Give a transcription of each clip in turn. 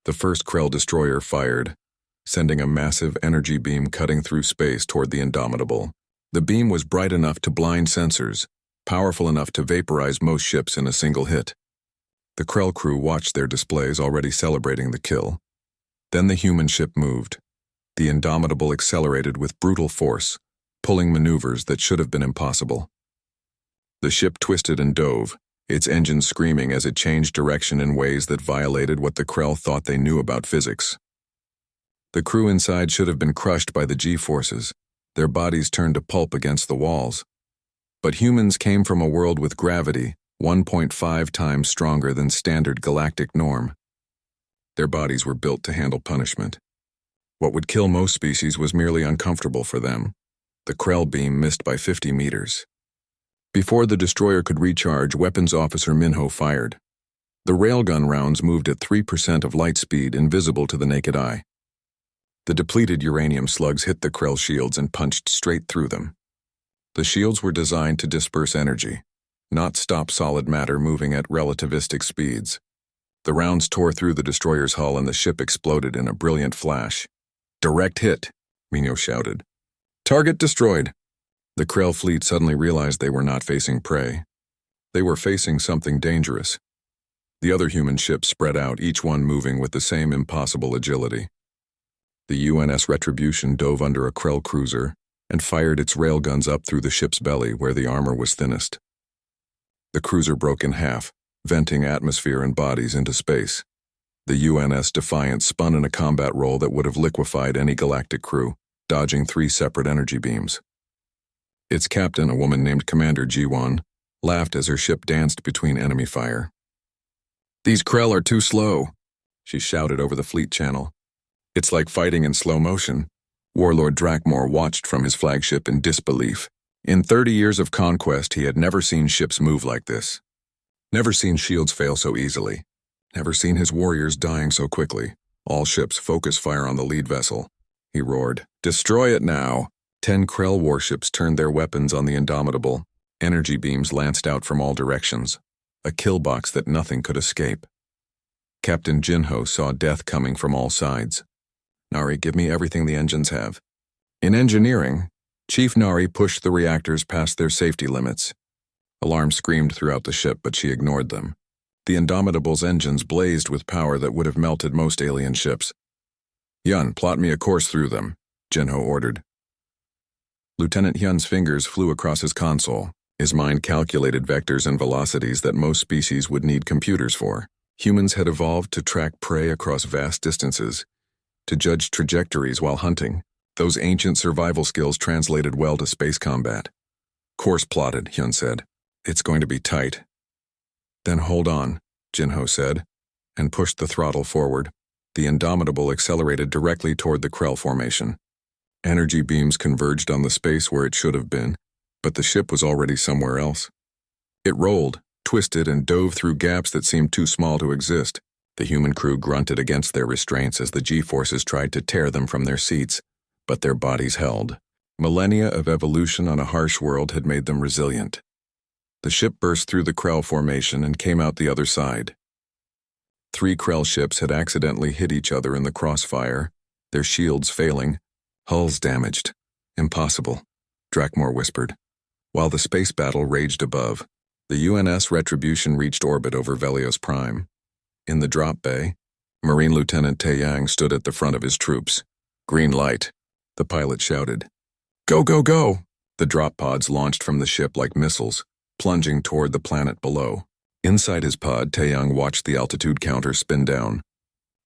The first Krell destroyer fired, sending a massive energy beam cutting through space toward the Indomitable. The beam was bright enough to blind sensors, powerful enough to vaporize most ships in a single hit. The Krell crew watched their displays, already celebrating the kill. Then the human ship moved. The Indomitable accelerated with brutal force, pulling maneuvers that should have been impossible. The ship twisted and dove, its engine screaming as it changed direction in ways that violated what the Krell thought they knew about physics. The crew inside should have been crushed by the G-forces, their bodies turned to pulp against the walls. But humans came from a world with gravity 1.5 times stronger than standard galactic norm. Their bodies were built to handle punishment. What would kill most species was merely uncomfortable for them. The Krell beam missed by 50 meters. Before the destroyer could recharge, Weapons Officer Minho fired. The railgun rounds moved at 3% of light speed, invisible to the naked eye. The depleted uranium slugs hit the Krell shields and punched straight through them. The shields were designed to disperse energy, not stop solid matter moving at relativistic speeds. The rounds tore through the destroyer's hull and the ship exploded in a brilliant flash. "Direct hit," Minho shouted. "Target destroyed." The Krell fleet suddenly realized they were not facing prey. They were facing something dangerous. The other human ships spread out, each one moving with the same impossible agility. The UNS Retribution dove under a Krell cruiser and fired its railguns up through the ship's belly where the armor was thinnest. The cruiser broke in half, venting atmosphere and bodies into space. The UNS Defiant spun in a combat roll that would have liquefied any galactic crew, dodging 3 separate energy beams. Its captain, a woman named Commander G1, laughed as her ship danced between enemy fire. "These Krell are too slow," she shouted over the fleet channel. "It's like fighting in slow motion." Warlord Drakmor watched from his flagship in disbelief. In 30 years of conquest, he had never seen ships move like this. Never seen shields fail so easily. Never seen his warriors dying so quickly. "All ships, focus fire on the lead vessel," he roared. "Destroy it now." 10 Krell warships turned their weapons on the Indomitable. Energy beams lanced out from all directions. A kill box that nothing could escape. Captain Jinho saw death coming from all sides. "Nari, give me everything the engines have." In engineering, Chief Nari pushed the reactors past their safety limits. Alarms screamed throughout the ship, but she ignored them. The Indomitable's engines blazed with power that would have melted most alien ships. "Hyun, plot me a course through them," Jinho ordered. Lieutenant Hyun's fingers flew across his console. His mind calculated vectors and velocities that most species would need computers for. Humans had evolved to track prey across vast distances, to judge trajectories while hunting. Those ancient survival skills translated well to space combat. "Course plotted," Hyun said. "It's going to be tight." "Then hold on," Jinho said, and pushed the throttle forward. The Indomitable accelerated directly toward the Krell formation. Energy beams converged on the space where it should have been, but the ship was already somewhere else. It rolled, twisted, and dove through gaps that seemed too small to exist. The human crew grunted against their restraints as the G-forces tried to tear them from their seats, but their bodies held. Millennia of evolution on a harsh world had made them resilient. The ship burst through the Krell formation and came out the other side. 3 Krell ships had accidentally hit each other in the crossfire, their shields failing, hulls damaged. "Impossible," Drakmor whispered. While the space battle raged above, the UNS Retribution reached orbit over Velios Prime. In the drop bay, Marine Lieutenant Taeyang stood at the front of his troops. "Green light," the pilot shouted. "Go, go, go!" The drop pods launched from the ship like missiles, plunging toward the planet below. Inside his pod, Taeyang watched the altitude counter spin down.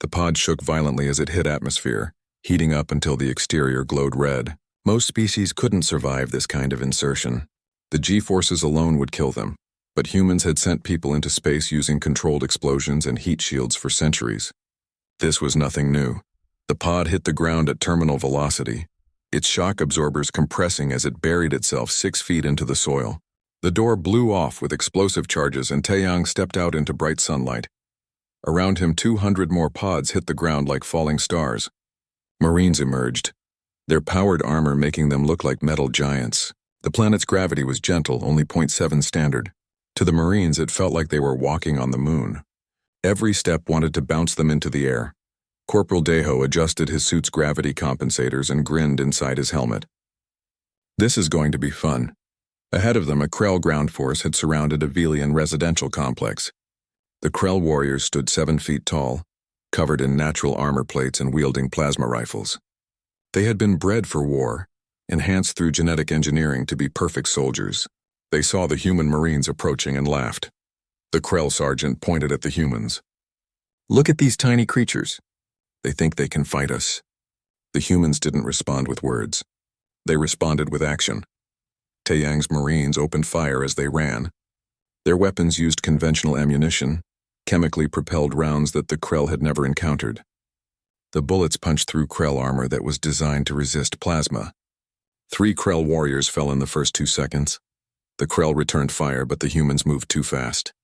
The pod shook violently as it hit atmosphere, heating up until the exterior glowed red. Most species couldn't survive this kind of insertion. The G-forces alone would kill them, but humans had sent people into space using controlled explosions and heat shields for centuries. This was nothing new. The pod hit the ground at terminal velocity, its shock absorbers compressing as it buried itself 6 feet into the soil. The door blew off with explosive charges and Taeyang stepped out into bright sunlight. Around him 200 more pods hit the ground like falling stars. Marines emerged, their powered armor making them look like metal giants. The planet's gravity was gentle, only 0.7 standard. To the Marines, it felt like they were walking on the moon. Every step wanted to bounce them into the air. Corporal Deho adjusted his suit's gravity compensators and grinned inside his helmet. This is going to be fun. Ahead of them, a Krell ground force had surrounded a Velian residential complex. The Krell warriors stood 7 feet tall, covered in natural armor plates and wielding plasma rifles. They had been bred for war, enhanced through genetic engineering to be perfect soldiers. They saw the human Marines approaching and laughed. The Krell sergeant pointed at the humans. "Look at these tiny creatures. They think they can fight us." The humans didn't respond with words. They responded with action. Taeyang's Marines opened fire as they ran. Their weapons used conventional ammunition, chemically propelled rounds that the Krell had never encountered. The bullets punched through Krell armor that was designed to resist plasma. 3 Krell warriors fell in the first 2 seconds. The Krell returned fire, but the humans moved too fast.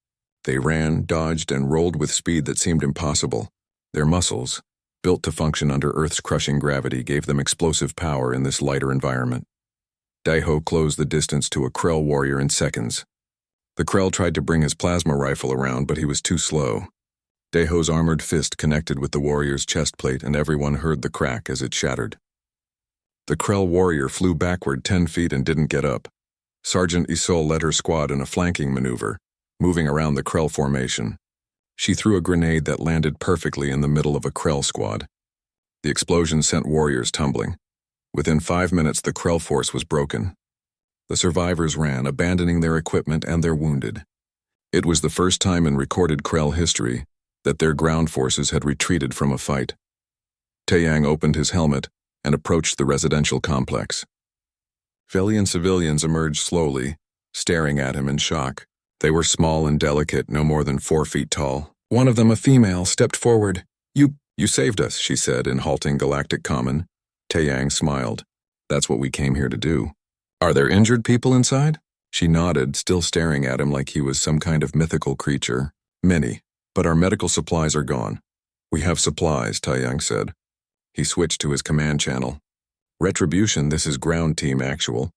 They ran, dodged, and rolled with speed that seemed impossible. Their muscles, built to function under Earth's crushing gravity, gave them explosive power in this lighter environment. Daiho closed the distance to a Krell warrior in seconds. The Krell tried to bring his plasma rifle around, but he was too slow. Daiho's armored fist connected with the warrior's chest plate, and everyone heard the crack as it shattered. The Krell warrior flew backward 10 feet and didn't get up. Sergeant Isol led her squad in a flanking maneuver, moving around the Krell formation. She threw a grenade that landed perfectly in the middle of a Krell squad. The explosion sent warriors tumbling. Within 5 minutes, the Krell force was broken. The survivors ran, abandoning their equipment and their wounded. It was the first time in recorded Krell history that their ground forces had retreated from a fight. Taeyang opened his helmet and approached the residential complex. Velian civilians emerged slowly, staring at him in shock. They were small and delicate, no more than 4 feet tall. One of them, a female, stepped forward. You saved us," she said in halting Galactic Common. Taeyang smiled. "That's what we came here to do." "Are there injured people inside?" She nodded, still staring at him like he was some kind of mythical creature. "Many, but our medical supplies are gone." "We have supplies," Taeyang said. He switched to his command channel. "Retribution, this is ground team actual.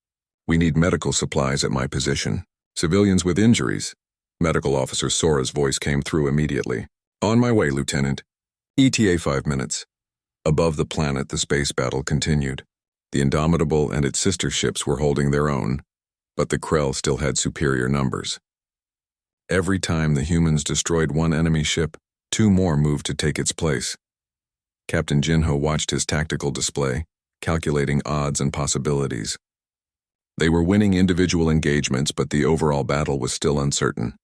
We need medical supplies at my position. Civilians with injuries." Medical Officer Sora's voice came through immediately. "On my way, Lieutenant. ETA 5 minutes." Above the planet, the space battle continued. The Indomitable and its sister ships were holding their own, but the Krell still had superior numbers. Every time the humans destroyed one enemy ship, 2 more moved to take its place. Captain Jinho watched his tactical display, calculating odds and possibilities. They were winning individual engagements, but the overall battle was still uncertain.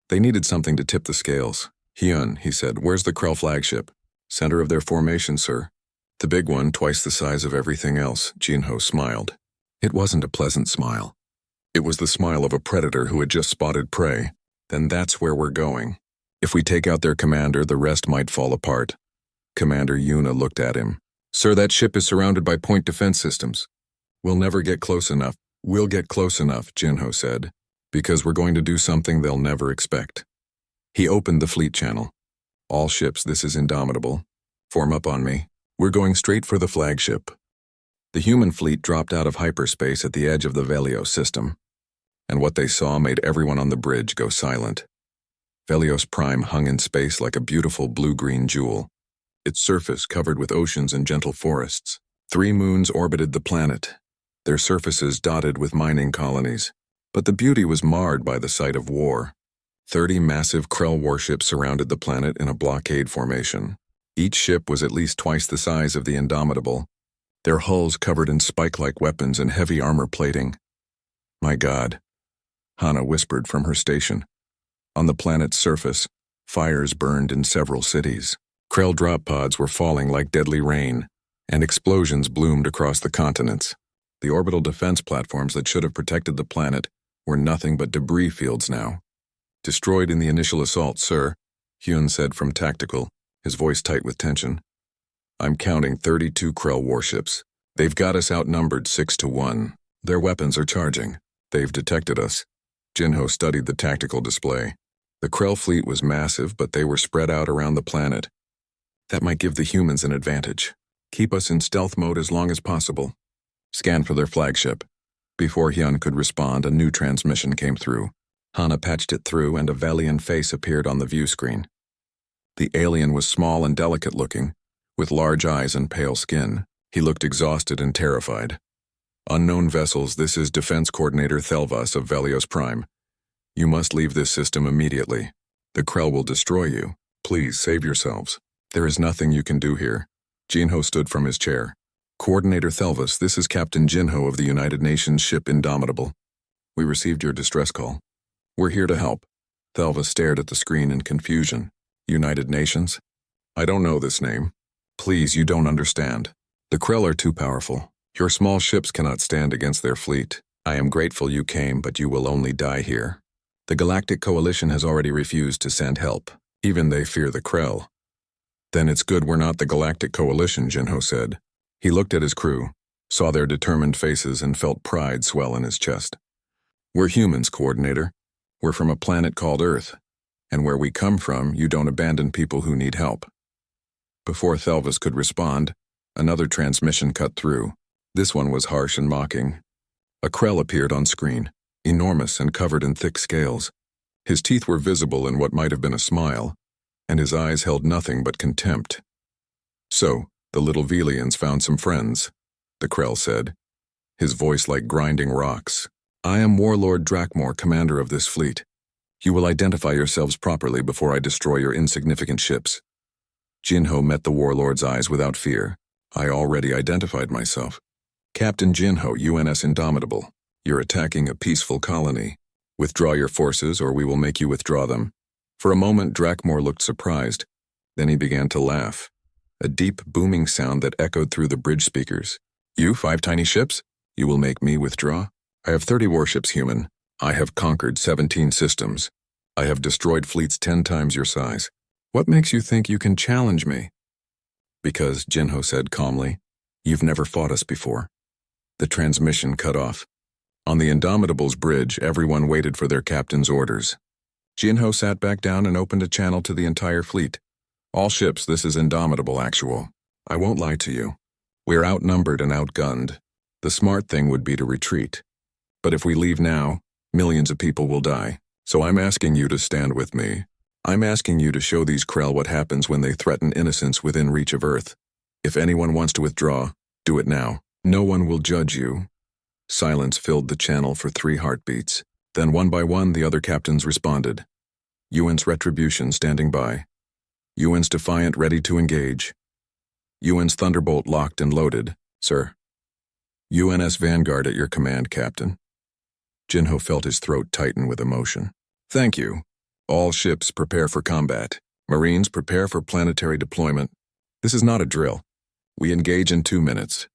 They needed something to tip the scales. "Hyun," he said, "where's the Krell flagship?" "Center of their formation, sir." "The big one, twice the size of everything else," Jinho smiled. It wasn't a pleasant smile. It was the smile of a predator who had just spotted prey. "Then that's where we're going. If we take out their commander, the rest might fall apart." Commander Yuna looked at him. "Sir, that ship is surrounded by point defense systems. We'll never get close enough." "We'll get close enough," Jinho said, "because we're going to do something they'll never expect." He opened the fleet channel. "All ships, this is Indomitable. Form up on me. We're going straight for the flagship." The human fleet dropped out of hyperspace at the edge of the Velios system, and what they saw made everyone on the bridge go silent. Velios Prime hung in space like a beautiful blue-green jewel, its surface covered with oceans and gentle forests. 3 moons orbited the planet, their surfaces dotted with mining colonies, but the beauty was marred by the sight of war. 30 massive Krell warships surrounded the planet in a blockade formation. Each ship was at least twice the size of the Indomitable, their hulls covered in spike-like weapons and heavy armor plating. "My God," Hana whispered from her station. On the planet's surface, fires burned in several cities. Krell drop pods were falling like deadly rain, and explosions bloomed across the continents. The orbital defense platforms that should have protected the planet were nothing but debris fields now. "Destroyed in the initial assault, sir," Hyun said from tactical, his voice tight with tension. "I'm counting 32 Krell warships. They've got us outnumbered 6-1. Their weapons are charging. They've detected us." Jinho studied the tactical display. The Krell fleet was massive, but they were spread out around the planet. "That might give the humans an advantage. Keep us in stealth mode as long as possible. Scan for their flagship." Before Hyun could respond, a new transmission came through. Hana patched it through, and a Velian face appeared on the view screen. The alien was small and delicate-looking, with large eyes and pale skin. He looked exhausted and terrified. Unknown vessels, this is Defense Coordinator Thelvas of Velios Prime. You must leave this system immediately. The Krell will destroy you. Please save yourselves. There is nothing you can do here. Jinho stood from his chair. Coordinator Thelvas, this is Captain Jinho of the United Nations ship Indomitable. We received your distress call. We're here to help. Thelvas stared at the screen in confusion. United Nations? I don't know this name. Please, you don't understand. The Krell are too powerful. Your small ships cannot stand against their fleet. I am grateful you came, but you will only die here. The Galactic Coalition has already refused to send help. Even they fear the Krell. Then it's good we're not the Galactic Coalition, Jinho said. He looked at his crew, saw their determined faces, and felt pride swell in his chest. We're humans, Coordinator. We're from a planet called Earth. And where we come from, you don't abandon people who need help. Before Thelvas could respond, another transmission cut through. This one was harsh and mocking. A Krell appeared on screen, enormous and covered in thick scales. His teeth were visible in what might have been a smile, and his eyes held nothing but contempt. So, the little Velians found some friends, the Krell said, his voice like grinding rocks. I am Warlord Drakmor, commander of this fleet. You will identify yourselves properly before I destroy your insignificant ships. Jinho met the Warlord's eyes without fear. I already identified myself. Captain Jinho, UNS Indomitable. You're attacking a peaceful colony. Withdraw your forces or we will make you withdraw them. For a moment, Drakmor looked surprised. Then he began to laugh. A deep, booming sound that echoed through the bridge speakers. You, 5 tiny ships? You will make me withdraw? I have 30 warships, human. I have conquered 17 systems. I have destroyed fleets 10 times your size. What makes you think you can challenge me? Because, Jinho said calmly, you've never fought us before. The transmission cut off. On the Indomitable's bridge, everyone waited for their captain's orders. Jinho sat back down and opened a channel to the entire fleet. All ships, this is Indomitable actual. I won't lie to you. We're outnumbered and outgunned. The smart thing would be to retreat. But if we leave now, millions of people will die. So I'm asking you to stand with me. I'm asking you to show these Krell what happens when they threaten innocence within reach of Earth. If anyone wants to withdraw, do it now. No one will judge you. Silence filled the channel for 3 heartbeats. Then one by one the other captains responded. UN's Retribution standing by. UN's Defiant ready to engage. UN's Thunderbolt locked and loaded, sir. UNS Vanguard at your command, Captain. Jinho felt his throat tighten with emotion. Thank you. All ships prepare for combat. Marines prepare for planetary deployment. This is not a drill. We engage in 2 minutes.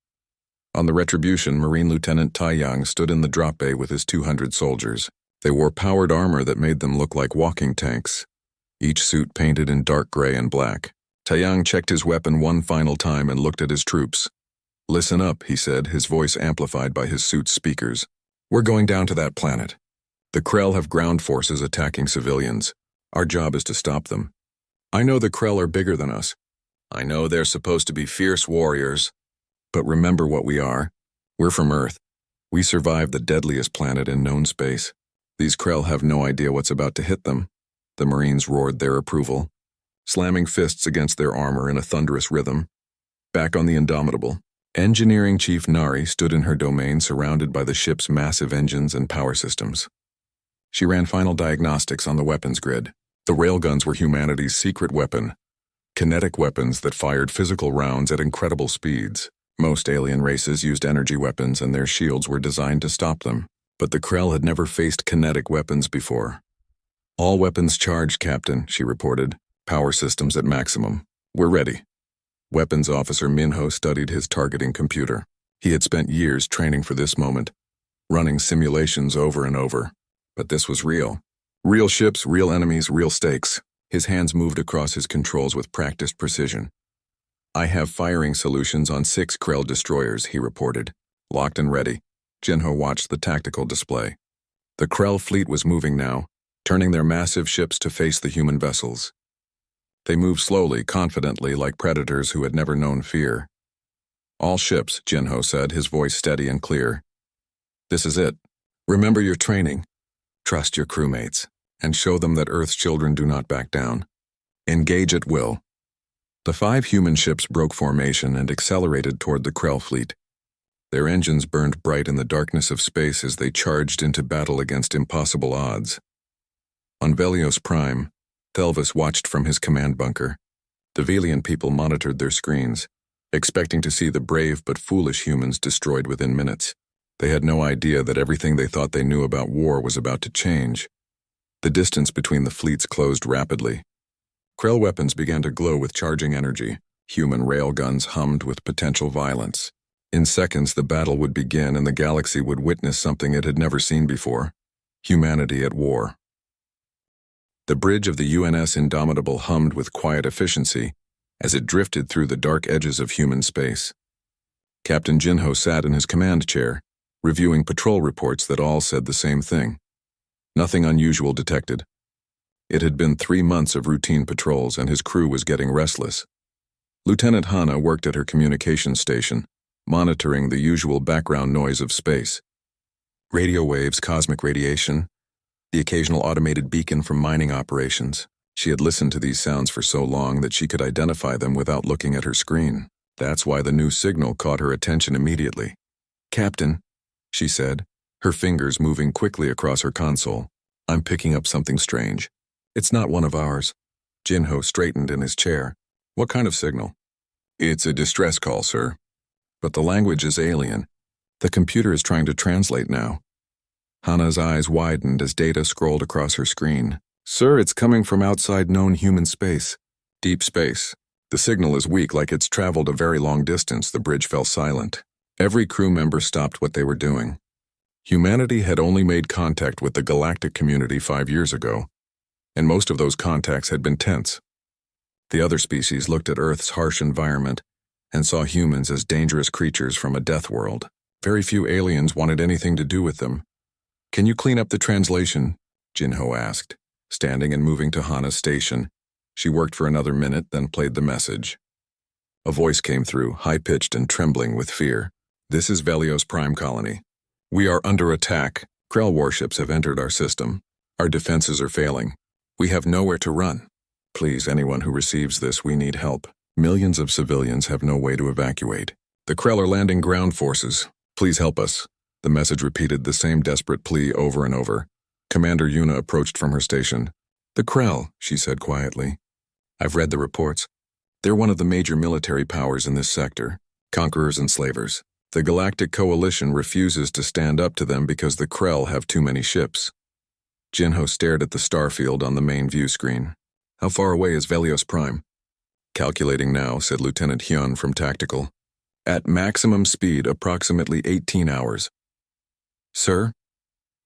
On the Retribution, Marine Lieutenant Taiyang stood in the drop bay with his 200 soldiers. They wore powered armor that made them look like walking tanks, each suit painted in dark gray and black. Taiyang checked his weapon one final time and looked at his troops. Listen up, he said, his voice amplified by his suit's speakers. We're going down to that planet. The Krell have ground forces attacking civilians. Our job is to stop them. I know the Krell are bigger than us. I know they're supposed to be fierce warriors. But remember what we are. We're from Earth. We survived the deadliest planet in known space. These Krell have no idea what's about to hit them. The Marines roared their approval, slamming fists against their armor in a thunderous rhythm. Back on the Indomitable, Engineering Chief Nari stood in her domain surrounded by the ship's massive engines and power systems. She ran final diagnostics on the weapons grid. The railguns were humanity's secret weapon, kinetic weapons that fired physical rounds at incredible speeds. Most alien races used energy weapons and their shields were designed to stop them. But the Krell had never faced kinetic weapons before. All weapons charged, Captain, she reported. Power systems at maximum. We're ready. Weapons Officer Minho studied his targeting computer. He had spent years training for this moment, running simulations over and over. But this was real. Real ships, real enemies, real stakes. His hands moved across his controls with practiced precision. I have firing solutions on 6 Krell destroyers, he reported. Locked and ready. Jinho watched the tactical display. The Krell fleet was moving now, turning their massive ships to face the human vessels. They moved slowly, confidently, like predators who had never known fear. All ships, Jinho said, his voice steady and clear. This is it. Remember your training. Trust your crewmates, and show them that Earth's children do not back down. Engage at will. The 5 human ships broke formation and accelerated toward the Krell fleet. Their engines burned bright in the darkness of space as they charged into battle against impossible odds. On Velios Prime, Thelvis watched from his command bunker. The Velian people monitored their screens, expecting to see the brave but foolish humans destroyed within minutes. They had no idea that everything they thought they knew about war was about to change. The distance between the fleets closed rapidly. Krell weapons began to glow with charging energy. Human railguns hummed with potential violence. In seconds, the battle would begin and the galaxy would witness something it had never seen before. Humanity at war. The bridge of the UNS Indomitable hummed with quiet efficiency as it drifted through the dark edges of human space. Captain Jinho sat in his command chair, reviewing patrol reports that all said the same thing. Nothing unusual detected. It had been 3 months of routine patrols and his crew was getting restless. Lieutenant Hana worked at her communications station, monitoring the usual background noise of space. Radio waves, cosmic radiation, the occasional automated beacon from mining operations. She had listened to these sounds for so long that she could identify them without looking at her screen. That's why the new signal caught her attention immediately. "Captain," she said, her fingers moving quickly across her console. "I'm picking up something strange. It's not one of ours." Jinho straightened in his chair. "What kind of signal?" "It's a distress call, sir. But the language is alien. The computer is trying to translate now." Hana's eyes widened as data scrolled across her screen. "Sir, it's coming from outside known human space. Deep space. The signal is weak, like it's traveled a very long distance." The bridge fell silent. Every crew member stopped what they were doing. Humanity had only made contact with the galactic community 5 years ago, and most of those contacts had been tense. The other species looked at Earth's harsh environment and saw humans as dangerous creatures from a death world. Very few aliens wanted anything to do with them. "Can you clean up the translation?" Jinho asked, standing and moving to Hana's station. She worked for another minute, then played the message. A voice came through, high-pitched and trembling with fear. "This is Velios Prime Colony. We are under attack. Krell warships have entered our system. Our defenses are failing. We have nowhere to run. Please, anyone who receives this, we need help. Millions of civilians have no way to evacuate. The Krell are landing ground forces. Please help us." The message repeated the same desperate plea over and over. Commander Yuna approached from her station. "The Krell," she said quietly. "I've read the reports. They're one of the major military powers in this sector, conquerors and slavers. The Galactic Coalition refuses to stand up to them because the Krell have too many ships." Jinho stared at the starfield on the main view screen. "How far away is Velios Prime?" "Calculating now," said Lieutenant Hyun from Tactical. "At maximum speed, approximately 18 hours. "Sir,"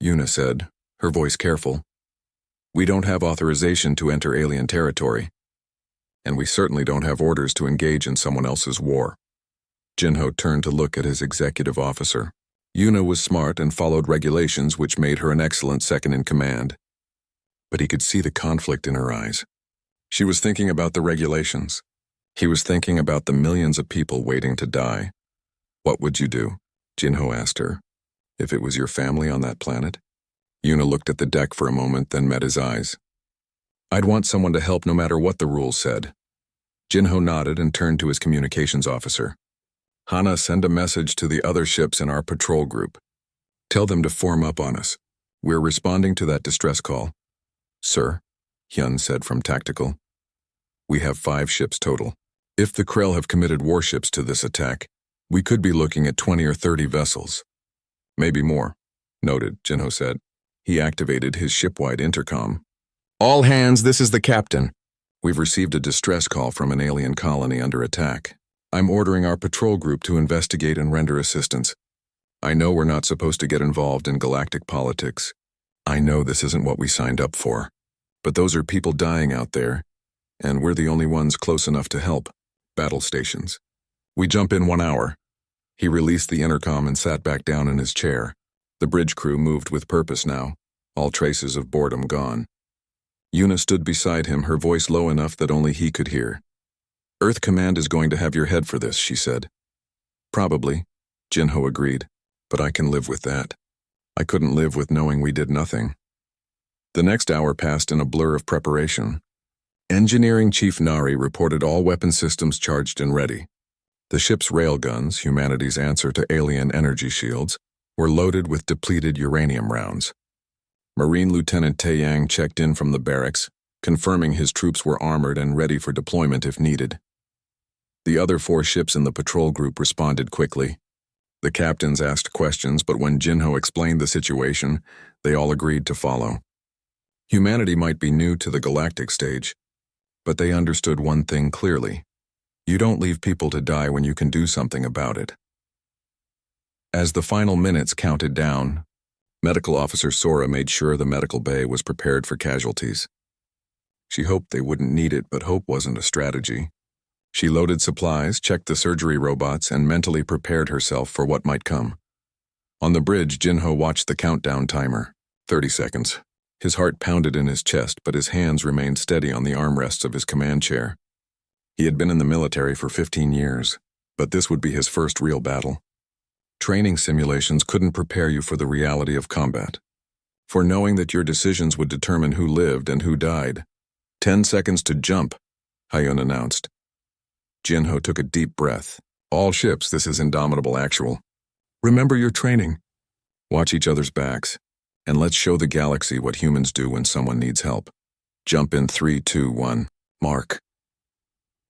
Yuna said, her voice careful, "we don't have authorization to enter alien territory. And we certainly don't have orders to engage in someone else's war." Jinho turned to look at his executive officer. Yuna was smart and followed regulations, which made her an excellent second-in-command. But he could see the conflict in her eyes. She was thinking about the regulations. He was thinking about the millions of people waiting to die. "What would you do?" Jinho asked her. "If it was your family on that planet?" Yuna looked at the deck for a moment, then met his eyes. "I'd want someone to help no matter what the rules said." Jinho nodded and turned to his communications officer. "Hana, send a message to the other ships in our patrol group. Tell them to form up on us. We're responding to that distress call." "Sir," Hyun said from Tactical. "We have 5 ships total. If the Krell have committed warships to this attack, we could be looking at 20 or 30 vessels. Maybe more." "Noted," Jinho said. He activated his ship-wide intercom. "All hands, this is the captain. We've received a distress call from an alien colony under attack. I'm ordering our patrol group to investigate and render assistance. I know we're not supposed to get involved in galactic politics. I know this isn't what we signed up for. But those are people dying out there, and we're the only ones close enough to help. Battle stations. We jump in 1 hour." He released the intercom and sat back down in his chair. The bridge crew moved with purpose now, all traces of boredom gone. Yuna stood beside him, her voice low enough that only he could hear. "Earth Command is going to have your head for this," she said. "Probably," Jinho agreed, "but I can live with that. I couldn't live with knowing we did nothing." The next hour passed in a blur of preparation. Engineering Chief Nari reported all weapon systems charged and ready. The ship's railguns, humanity's answer to alien energy shields, were loaded with depleted uranium rounds. Marine Lieutenant Taeyang checked in from the barracks, confirming his troops were armored and ready for deployment if needed. The other 4 ships in the patrol group responded quickly. The captains asked questions, but when Jinho explained the situation, they all agreed to follow. Humanity might be new to the galactic stage, but they understood one thing clearly. You don't leave people to die when you can do something about it. As the final minutes counted down, Medical Officer Sora made sure the medical bay was prepared for casualties. She hoped they wouldn't need it, but hope wasn't a strategy. She loaded supplies, checked the surgery robots, and mentally prepared herself for what might come. On the bridge, Jinho watched the countdown timer. 30 seconds. His heart pounded in his chest, but his hands remained steady on the armrests of his command chair. He had been in the military for 15 years, but this would be his first real battle. Training simulations couldn't prepare you for the reality of combat, for knowing that your decisions would determine who lived and who died. 10 seconds to jump, Hyun announced. Jinho took a deep breath. All ships, this is Indomitable Actual. Remember your training. Watch each other's backs, and let's show the galaxy what humans do when someone needs help. Jump in 3, 2, 1, mark.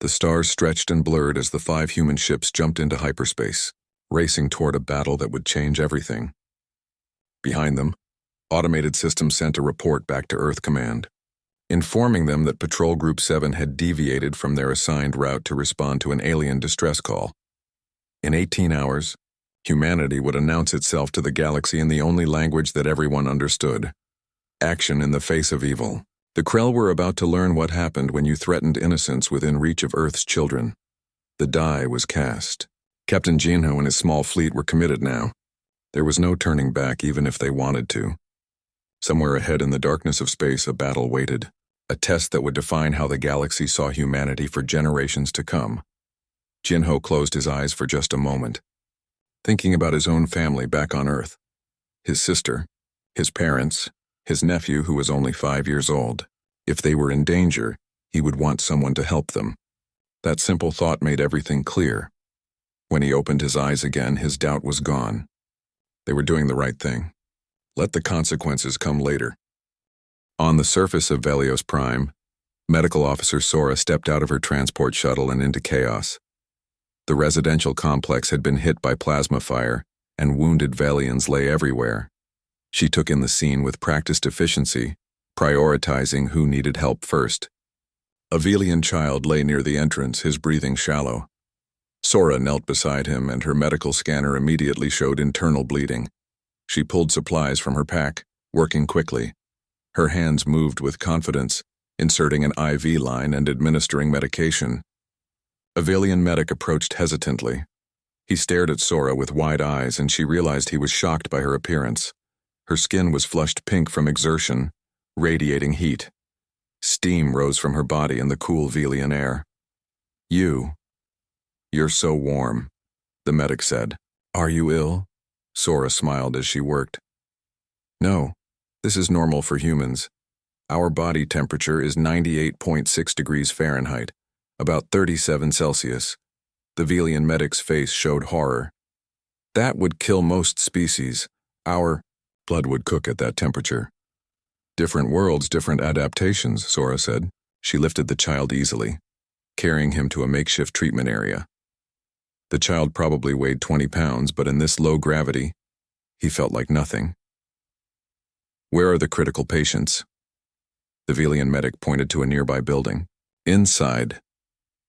The stars stretched and blurred as the 5 human ships jumped into hyperspace, racing toward a battle that would change everything. Behind them, Automated Systems sent a report back to Earth Command, informing them that Patrol Group 7 had deviated from their assigned route to respond to an alien distress call. In 18 hours, humanity would announce itself to the galaxy in the only language that everyone understood. Action in the face of evil. The Krell were about to learn what happened when you threatened innocence within reach of Earth's children. The die was cast. Captain Jinho and his small fleet were committed now. There was no turning back even if they wanted to. Somewhere ahead in the darkness of space, a battle waited. A test that would define how the galaxy saw humanity for generations to come. Jinho closed his eyes for just a moment, thinking about his own family back on Earth. His sister, his parents, his nephew who was only 5 years old. If they were in danger, he would want someone to help them. That simple thought made everything clear. When he opened his eyes again, his doubt was gone. They were doing the right thing. Let the consequences come later. On the surface of Velios Prime, Medical Officer Sora stepped out of her transport shuttle and into chaos. The residential complex had been hit by plasma fire, and wounded Velians lay everywhere. She took in the scene with practiced efficiency, prioritizing who needed help first. A Velian child lay near the entrance, his breathing shallow. Sora knelt beside him, and her medical scanner immediately showed internal bleeding. She pulled supplies from her pack, working quickly. Her hands moved with confidence, inserting an IV line and administering medication. A Velian medic approached hesitantly. He stared at Sora with wide eyes, and she realized he was shocked by her appearance. Her skin was flushed pink from exertion, radiating heat. Steam rose from her body in the cool Velian air. You're so warm, the medic said. Are you ill? Sora smiled as she worked. No, this is normal for humans. Our body temperature is 98.6 degrees Fahrenheit, about 37 Celsius. The Velian medic's face showed horror. That would kill most species. Our blood would cook at that temperature. Different worlds, different adaptations, Sora said. She lifted the child easily, carrying him to a makeshift treatment area. The child probably weighed 20 pounds, but in this low gravity, he felt like nothing. Where are the critical patients? The Velian medic pointed to a nearby building. Inside.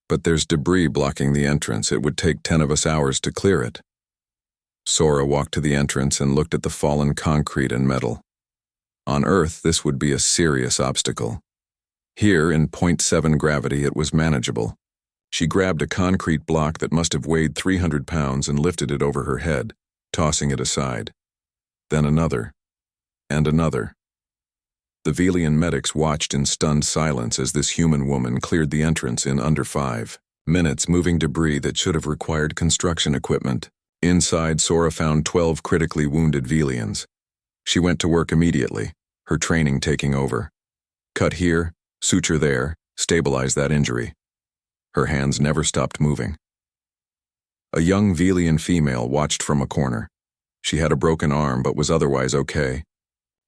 But there's debris blocking the entrance. It would take 10 of us hours to clear it. Sora walked to the entrance and looked at the fallen concrete and metal. On Earth, this would be a serious obstacle. Here, in 0.7 gravity, it was manageable. She grabbed a concrete block that must have weighed 300 pounds and lifted it over her head, tossing it aside. Then another, and another. The Velian medics watched in stunned silence as this human woman cleared the entrance in under 5 minutes, moving debris that should have required construction equipment. Inside, Sora found 12 critically wounded Velians. She went to work immediately, her training taking over. Cut here, suture there, Stabilize that injury. Her hands never stopped moving. A young Velian female watched from a corner. She had a broken arm but was otherwise okay.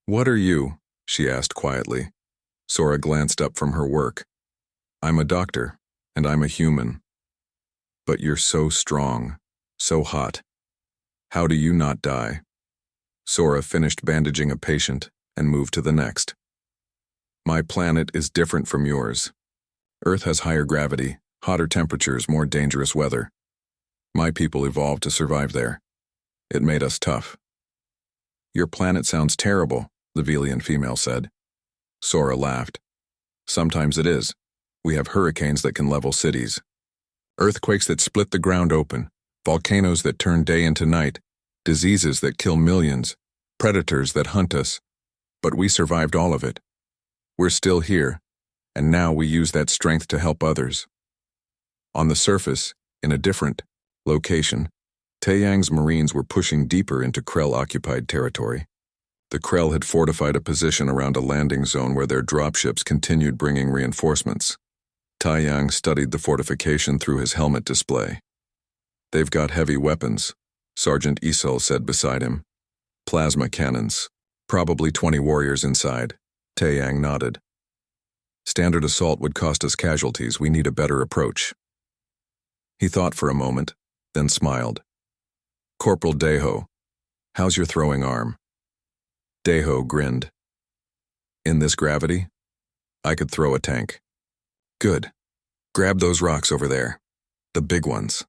"What are you?" she asked quietly. Sora glanced up from her work. "I'm a doctor, and I'm a human. But you're so strong, so hot. How do you not die?" Sora finished bandaging a patient and moved to the next. "My planet is different from yours. Earth has higher gravity, hotter temperatures, more dangerous weather. My people evolved to survive there. It made us tough." "Your planet sounds terrible," the Velian female said. Sora laughed. "Sometimes it is. We have hurricanes that can level cities, earthquakes that split the ground open, volcanoes that turn day into night, diseases that kill millions, predators that hunt us. But we survived all of it. We're still here, and now we use that strength to help others." On the surface, in a different location, Taeyang's Marines were pushing deeper into Krell-occupied territory. The Krell had fortified a position around a landing zone where their dropships continued bringing reinforcements. Taeyang studied the fortification through his helmet display. "They've got heavy weapons," Sergeant Isol said beside him. "Plasma cannons. Probably 20 warriors inside." Taeyang nodded. "Standard assault would cost us casualties. We need a better approach." He thought for a moment, then smiled. "Corporal Deho, how's your throwing arm?" Deho grinned. "In this gravity, I could throw a tank." "Good. Grab those rocks over there. The big ones."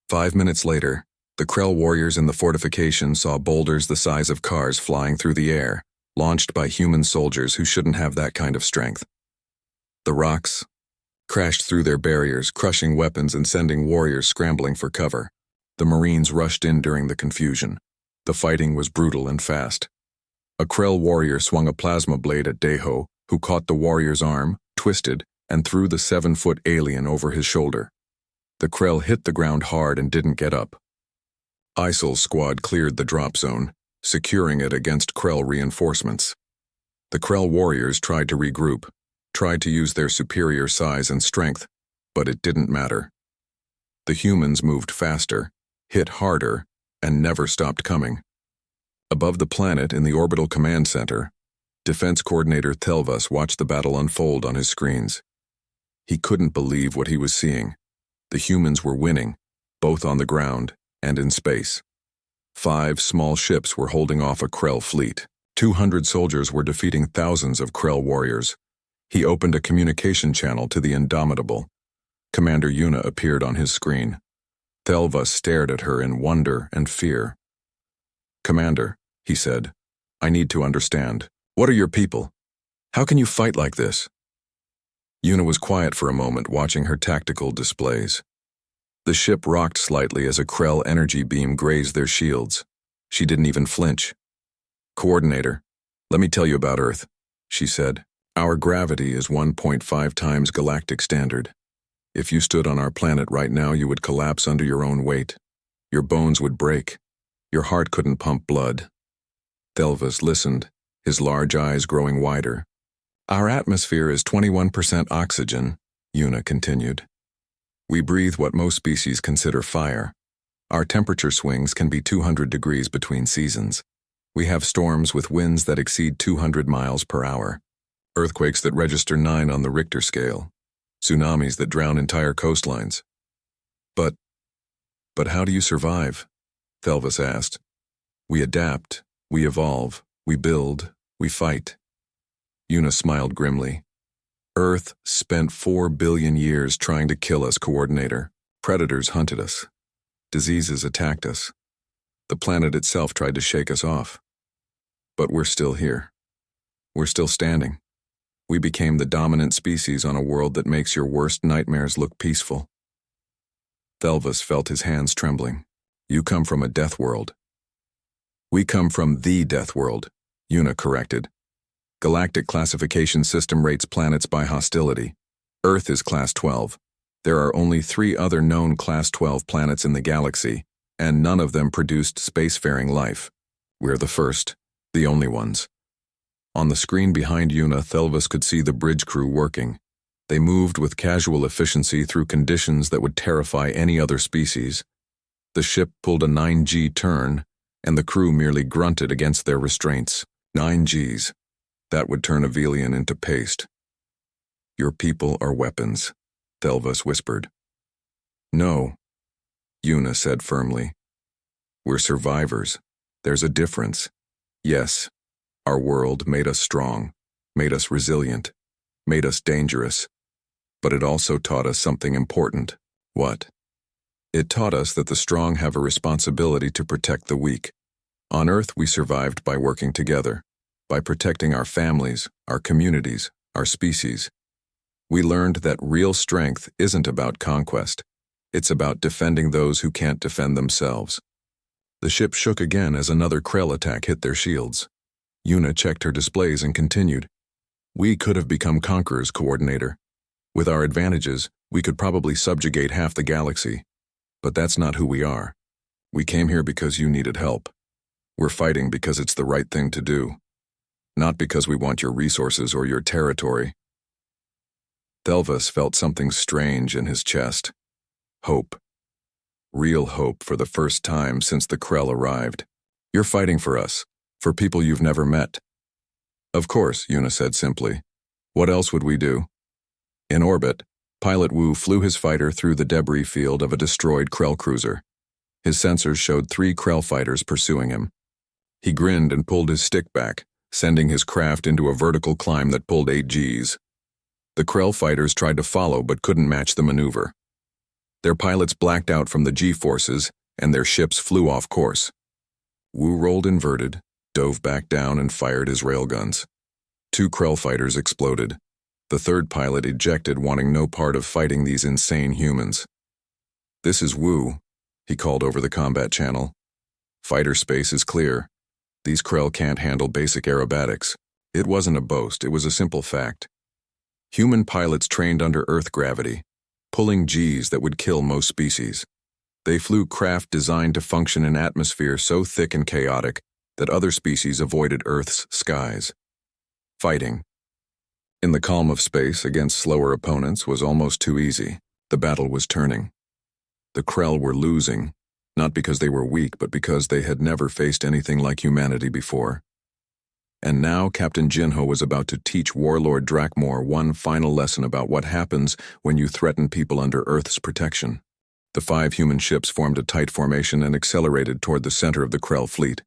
5 minutes later, the Krell warriors in the fortification saw boulders the size of cars flying through the air, launched by human soldiers who shouldn't have that kind of strength. The rocks crashed through their barriers, crushing weapons and sending warriors scrambling for cover. The Marines rushed in during the confusion. The fighting was brutal and fast. A Krell warrior swung a plasma blade at Deho, who caught the warrior's arm, twisted, and threw the 7-foot alien over his shoulder. The Krell hit the ground hard and didn't get up. Isol's squad cleared the drop zone, securing it against Krell reinforcements. The Krell warriors tried to regroup, tried to use their superior size and strength, but it didn't matter. The humans moved faster, hit harder, and never stopped coming. Above the planet in the orbital command center, Defense Coordinator Thelvas watched the battle unfold on his screens. He couldn't believe what he was seeing. The humans were winning, both on the ground and in space. 5 small ships were holding off a Krell fleet. 200 soldiers were defeating thousands of Krell warriors. He opened a communication channel to the Indomitable. Commander Yuna appeared on his screen. Thelva stared at her in wonder and fear. "Commander," he said, "I need to understand. What are your people? How can you fight like this?" Yuna was quiet for a moment, watching her tactical displays. The ship rocked slightly as a Krell energy beam grazed their shields. She didn't even flinch. "Coordinator, let me tell you about Earth," she said. "Our gravity is 1.5 times galactic standard. If you stood on our planet right now, you would collapse under your own weight. Your bones would break. Your heart couldn't pump blood." Thelvas listened, his large eyes growing wider. "Our atmosphere is 21% oxygen," Yuna continued. "We breathe what most species consider fire. Our temperature swings can be 200 degrees between seasons. We have storms with winds that exceed 200 miles per hour, earthquakes that register 9 on the Richter scale, tsunamis that drown entire coastlines." But how do you survive?" Thelvas asked. "We adapt, we evolve, we build, we fight." Yuna smiled grimly. "Earth spent 4 billion years trying to kill us, Coordinator. Predators hunted us. Diseases attacked us. The planet itself tried to shake us off. But we're still here. We're still standing. We became the dominant species on a world that makes your worst nightmares look peaceful." Thelvas felt his hands trembling. "You come from a death world." "We come from the death world," Yuna corrected. "Galactic classification system rates planets by hostility. Earth is Class 12. There are only 3 other known Class 12 planets in the galaxy, and none of them produced spacefaring life. We're the first, the only ones." On the screen behind Yuna, Thelvas could see the bridge crew working, They moved with casual efficiency through conditions that would terrify any other species. The ship pulled a 9G turn, and the crew merely grunted against their restraints. 9Gs. That would turn a Velian into paste. Your people are weapons, Thelvas whispered. No, Una said firmly. We're survivors. There's a difference. Yes, our world made us strong, made us resilient, made us dangerous. But it also taught us something important. What? It taught us that the strong have a responsibility to protect the weak. On Earth, we survived by working together, by protecting our families, our communities, our species. We learned that real strength isn't about conquest. It's about defending those who can't defend themselves. The ship shook again as another Krell attack hit their shields. Una checked her displays and continued. We could have become conquerors, Coordinator. With our advantages, we could probably subjugate half the galaxy. But that's not who we are. We came here because you needed help. We're fighting because it's the right thing to do. Not because we want your resources or your territory. Thelvas felt something strange in his chest. Hope. Real hope for the first time since the Krell arrived. You're fighting for us, for people you've never met. Of course, Una said simply. What else would we do? In orbit, Pilot Wu flew his fighter through the debris field of a destroyed Krell cruiser. His sensors showed 3 Krell fighters pursuing him. He grinned and pulled his stick back, sending his craft into a vertical climb that pulled 8 Gs. The Krell fighters tried to follow but couldn't match the maneuver. Their pilots blacked out from the G-forces, and their ships flew off course. Wu rolled inverted, dove back down, and fired his railguns. 2 Krell fighters exploded. The third pilot ejected, wanting no part of fighting these insane humans. This is Wu, he called over the combat channel. Fighter space is clear. These Krell can't handle basic aerobatics. It wasn't a boast, it was a simple fact. Human pilots trained under Earth gravity, pulling Gs that would kill most species. They flew craft designed to function in atmosphere so thick and chaotic that other species avoided Earth's skies. Fighting. In the calm of space against slower opponents was almost too easy. The battle was turning. The Krell were losing, not because they were weak, but because they had never faced anything like humanity before. And now Captain Jinho was about to teach Warlord Drakmor one final lesson about what happens when you threaten people under Earth's protection. The 5 human ships formed a tight formation and accelerated toward the center of the Krell fleet.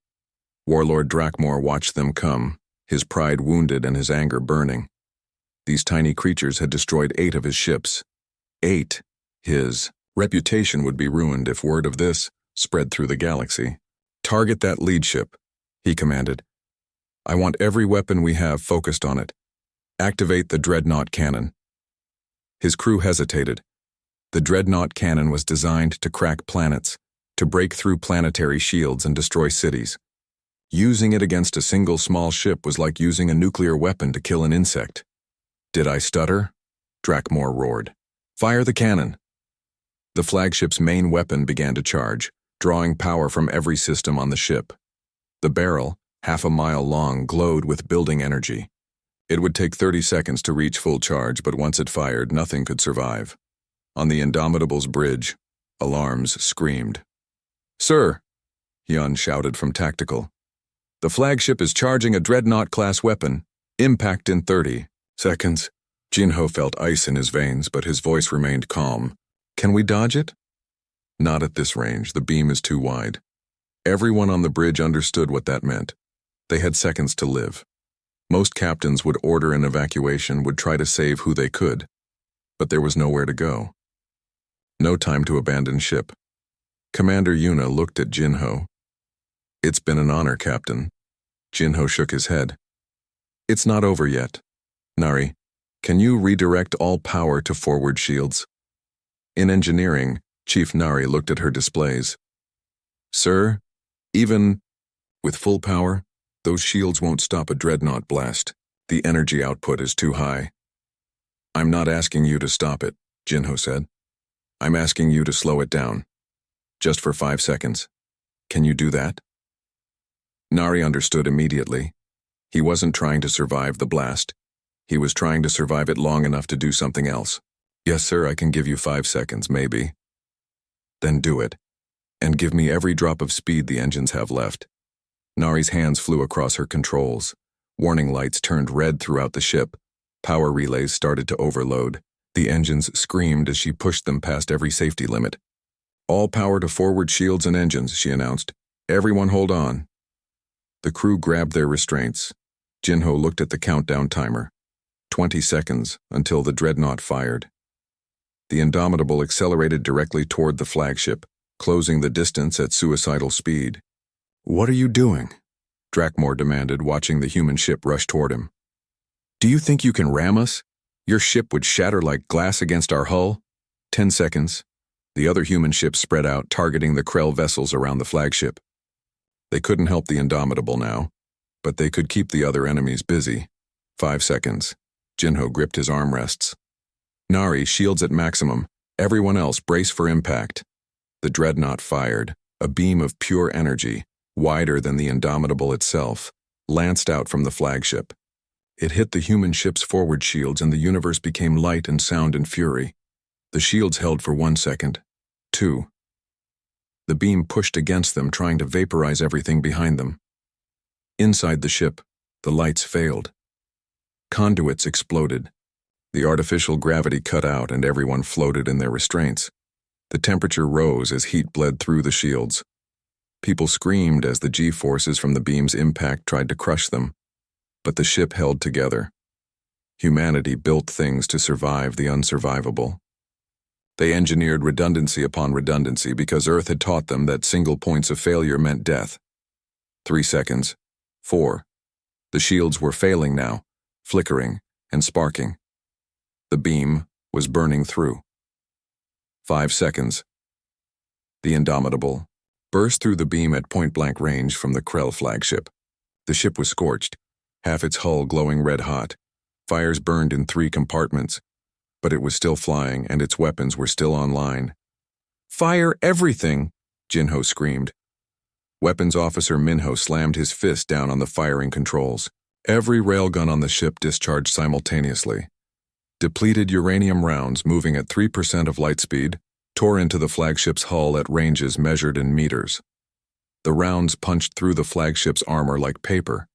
Warlord Drakmor watched them come, his pride wounded and his anger burning. These tiny creatures had destroyed 8 of his ships. 8. His reputation would be ruined if word of this spread through the galaxy. Target that lead ship, he commanded. I want every weapon we have focused on it. Activate the Dreadnought cannon. His crew hesitated. The Dreadnought cannon was designed to crack planets, to break through planetary shields and destroy cities. Using it against a single small ship was like using a nuclear weapon to kill an insect. Did I stutter? Drakmor roared. Fire the cannon. The flagship's main weapon began to charge, drawing power from every system on the ship. The barrel, half a mile long, glowed with building energy. It would take 30 seconds to reach full charge, but once it fired, nothing could survive. On the Indomitable's bridge, alarms screamed. Sir, Hyun shouted from tactical. The flagship is charging a Dreadnought-class weapon. Impact in 30 seconds. Jinho felt ice in his veins, but his voice remained calm. Can we dodge it? Not at this range. The beam is too wide. Everyone on the bridge understood what that meant. They had seconds to live. Most captains would order an evacuation, would try to save who they could. But there was nowhere to go. No time to abandon ship. Commander Una looked at Jinho. It's been an honor, Captain. Jinho shook his head. It's not over yet. Nari, can you redirect all power to forward shields? In engineering, Chief Nari looked at her displays. Sir, even with full power, those shields won't stop a Dreadnought blast. The energy output is too high. I'm not asking you to stop it, Jinho said. I'm asking you to slow it down. Just for 5 seconds. Can you do that? Nari understood immediately. He wasn't trying to survive the blast. He was trying to survive it long enough to do something else. Yes, sir, I can give you 5 seconds, maybe. Then do it. And give me every drop of speed the engines have left. Nari's hands flew across her controls. Warning lights turned red throughout the ship. Power relays started to overload. The engines screamed as she pushed them past every safety limit. All power to forward shields and engines, she announced. Everyone hold on. The crew grabbed their restraints. Jinho looked at the countdown timer. 20 seconds until the dreadnought fired. The Indomitable accelerated directly toward the flagship, closing the distance at suicidal speed. What are you doing? Drakmor demanded, watching the human ship rush toward him. Do you think you can ram us? Your ship would shatter like glass against our hull? 10 seconds. The other human ships spread out, targeting the Krell vessels around the flagship. They couldn't help the Indomitable now, but they could keep the other enemies busy. 5 seconds. Jinho gripped his armrests. Nari, shields at maximum. Everyone else, brace for impact. The dreadnought fired. A beam of pure energy, wider than the Indomitable itself, lanced out from the flagship. It hit the human ship's forward shields and the universe became light and sound and fury. The shields held for 1 second. 2. The beam pushed against them, trying to vaporize everything behind them. Inside the ship, the lights failed. Conduits exploded. The artificial gravity cut out and everyone floated in their restraints. The temperature rose as heat bled through the shields. People screamed as the G-forces from the beam's impact tried to crush them. But the ship held together. Humanity built things to survive the unsurvivable. They engineered redundancy upon redundancy because Earth had taught them that single points of failure meant death. 3 seconds. 4. The shields were failing now, flickering and sparking. The beam was burning through. 5 seconds. The Indomitable burst through the beam at point-blank range from the Krell flagship. The ship was scorched, half its hull glowing red-hot. Fires burned in 3 compartments, but it was still flying and its weapons were still online. Fire everything! Jinho screamed. Weapons Officer Minho slammed his fist down on the firing controls. Every railgun on the ship discharged simultaneously. Depleted uranium rounds, moving at 3% of light speed, tore into the flagship's hull at ranges measured in meters. The rounds punched through the flagship's armor like paper.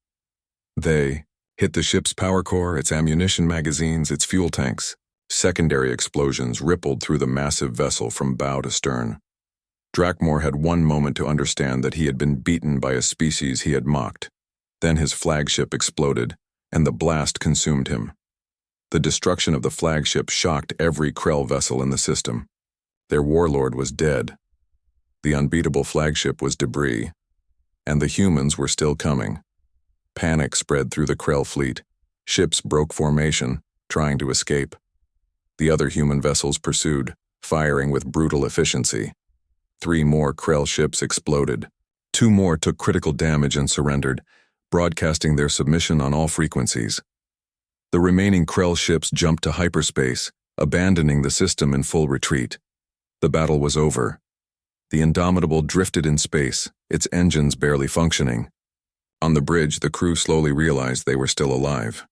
They hit the ship's power core, its ammunition magazines, its fuel tanks. Secondary explosions rippled through the massive vessel from bow to stern. Drakmor had one moment to understand that he had been beaten by a species he had mocked. Then his flagship exploded, and the blast consumed him. The destruction of the flagship shocked every Krell vessel in the system. Their warlord was dead. The unbeatable flagship was debris, and the humans were still coming. Panic spread through the Krell fleet. Ships broke formation, trying to escape. The other human vessels pursued, firing with brutal efficiency. 3 more Krell ships exploded. 2 more took critical damage and surrendered, broadcasting their submission on all frequencies. The remaining Krell ships jumped to hyperspace, abandoning the system in full retreat. The battle was over. The Indomitable drifted in space, its engines barely functioning. On the bridge, the crew slowly realized they were still alive.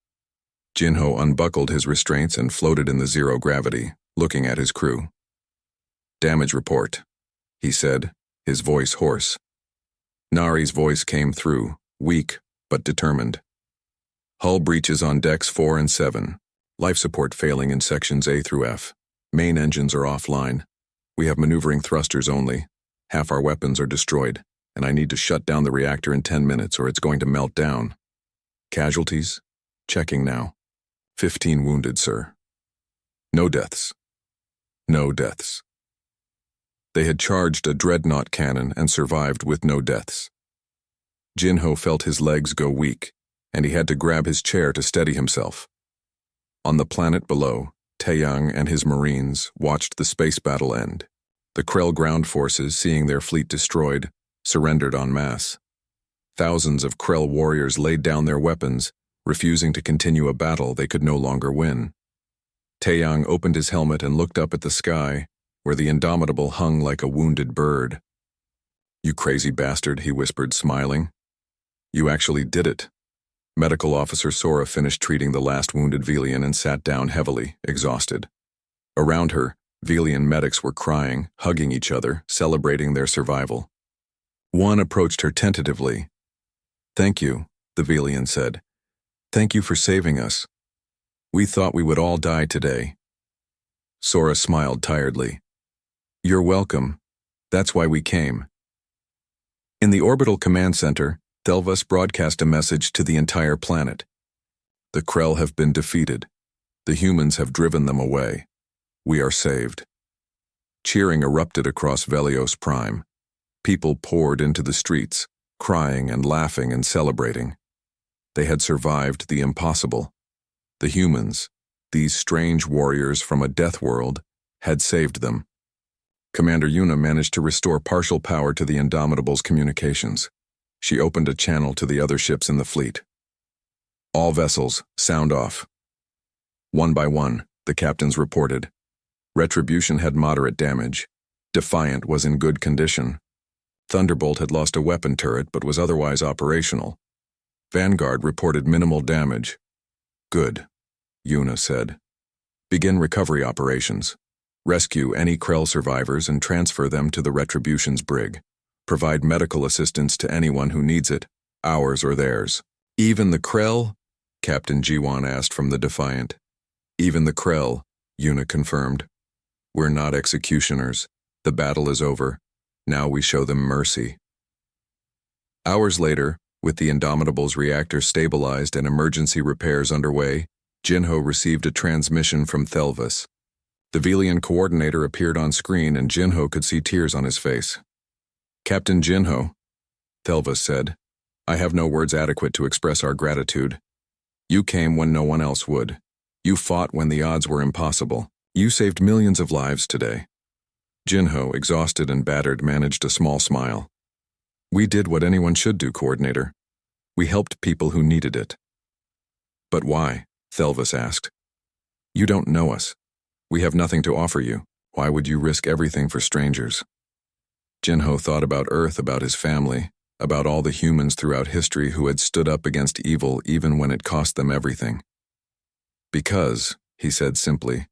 Jinho unbuckled his restraints and floated in the zero gravity, looking at his crew. Damage report, he said, his voice hoarse. Nari's voice came through, weak but determined. Hull breaches on decks 4 and 7. Life support failing in sections A through F. Main engines are offline. We have maneuvering thrusters only. Half our weapons are destroyed, and I need to shut down the reactor in 10 minutes or it's going to melt down. Casualties? Checking now. 15 wounded, sir. No deaths. No deaths. They had charged a dreadnought cannon and survived with no deaths. Jinho felt his legs go weak, and he had to grab his chair to steady himself. On the planet below, Taeyang and his Marines watched the space battle end. The Krell ground forces, seeing their fleet destroyed, surrendered en masse. Thousands of Krell warriors laid down their weapons, refusing to continue a battle they could no longer win. Taeyang opened his helmet and looked up at the sky, where the Indomitable hung like a wounded bird. "You crazy bastard," he whispered, smiling. "You actually did it. Medical Officer Sora finished treating the last wounded Velian and sat down heavily, exhausted. Around her, Velian medics were crying, hugging each other, celebrating their survival. One approached her tentatively. "Thank you," the Velian said. "Thank you for saving us. We thought we would all die today." Sora smiled tiredly. "You're welcome. That's why we came." In the orbital command center, Thelvas broadcast a message to the entire planet. "The Krell have been defeated. The humans have driven them away. We are saved." Cheering erupted across Velios Prime. People poured into the streets, crying and laughing and celebrating. They had survived the impossible. The humans, these strange warriors from a death world, had saved them. Commander Yuna managed to restore partial power to the Indomitable's communications. She opened a channel to the other ships in the fleet. "All vessels, sound off." One by one, the captains reported. Retribution had moderate damage. Defiant was in good condition. Thunderbolt had lost a weapon turret but was otherwise operational. Vanguard reported minimal damage. "Good," Yuna said. "Begin recovery operations. Rescue any Krell survivors and transfer them to the Retribution's brig. Provide medical assistance to anyone who needs it, ours or theirs." "Even the Krell?" Captain Jiwan asked from the Defiant. "Even the Krell," Yuna confirmed. "We're not executioners. The battle is over. Now we show them mercy." Hours later, with the Indomitable's reactor stabilized and emergency repairs underway, Jinho received a transmission from Thelvas. The Velian coordinator appeared on screen and Jinho could see tears on his face. "Captain Jinho," Thelvas said, "I have no words adequate to express our gratitude. You came when no one else would. You fought when the odds were impossible. You saved millions of lives today." Jinho, exhausted and battered, managed a small smile. "We did what anyone should do, Coordinator. We helped people who needed it." "But why?" Thelvas asked. "You don't know us. We have nothing to offer you. Why would you risk everything for strangers?" Jinho thought about Earth, about his family, about all the humans throughout history who had stood up against evil even when it cost them everything. "Because," he said simply,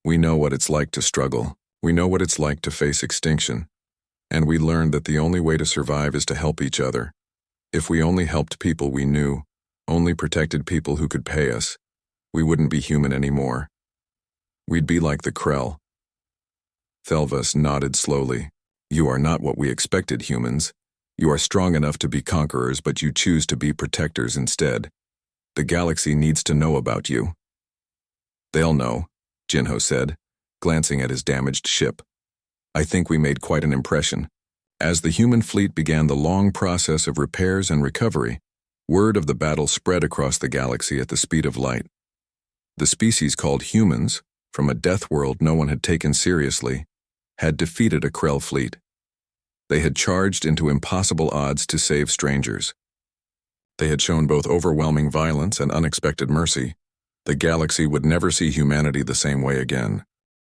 "we know what it's like to struggle. We know what it's like to face extinction. And we learned that the only way to survive is to help each other. If we only helped people we knew, only protected people who could pay us, we wouldn't be human anymore. We'd be like the Krell." Thelvas nodded slowly. "You are not what we expected, humans. You are strong enough to be conquerors, but you choose to be protectors instead. The galaxy needs to know about you." "They'll know," Jinho said, glancing at his damaged ship. "I think we made quite an impression." As the human fleet began the long process of repairs and recovery, word of the battle spread across the galaxy at the speed of light. The species called humans, from a death world no one had taken seriously, had defeated a Krell fleet. They had charged into impossible odds to save strangers. They had shown both overwhelming violence and unexpected mercy. The galaxy would never see humanity the same way again.